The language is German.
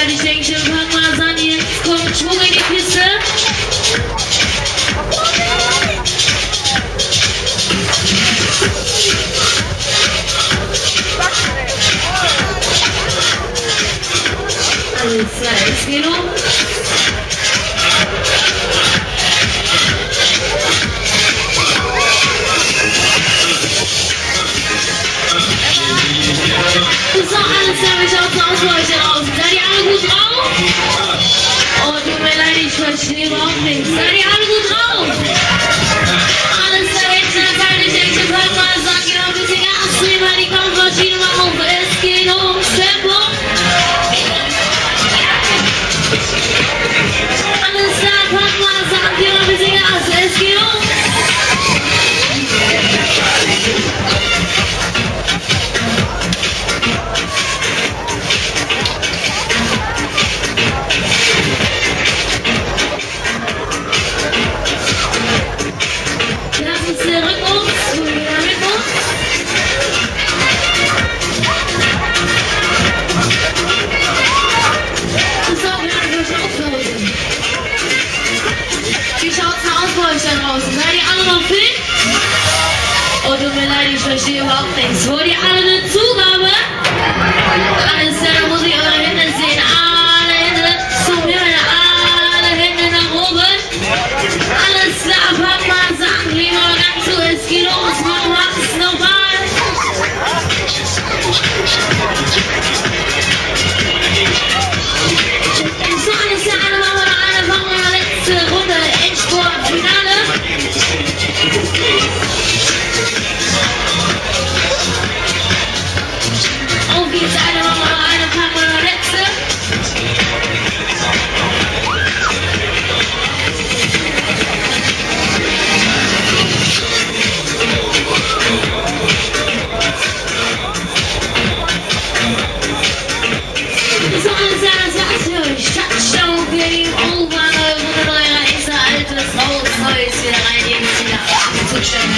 ich denke schon, fang mal an, hier kommt Schwung in die Kiste. Alles klar, es geht um. So, alles klar, wie schaut's aus für euch da draußen? Seid ihr alle gut drauf? Oh, tut mir leid, ich verstehe überhaupt nichts. Seid ihr alle gut drauf? Alles klar, jetzt kann ich denke, ich kann mal sagen, genau, ein bisschen Gas nehmen, weil die Kampfmaschine mal auf. Es geht ums Tempo. Alles klar, kann mal sagen, genau, ein bisschen Gas. Es geht um. Seid ihr alle noch fit? Oh, tut mir leid, ich verstehe überhaupt nichts. Wollt ihr alle eine Zugabe? Alles klar, muss ich eure Hände sehen. Alle Hände zum Himmel, alle Hände nach oben. Alles klar, pack mal Sachen, gehen wir mal ganz zu. Es geht los, wir machen es nochmal. So, alles klar, alle machen wir noch eine, machen wir noch letzte Runde. Endsport, Finale. Auf geht's, eine machen wir noch eine, packen wir noch letzte. So, alles klar, das war's für euch. Touchdown, Game over, neue Runde, neue Reise, altes Haus, neues wieder rein, Jungs, wieder Zustand,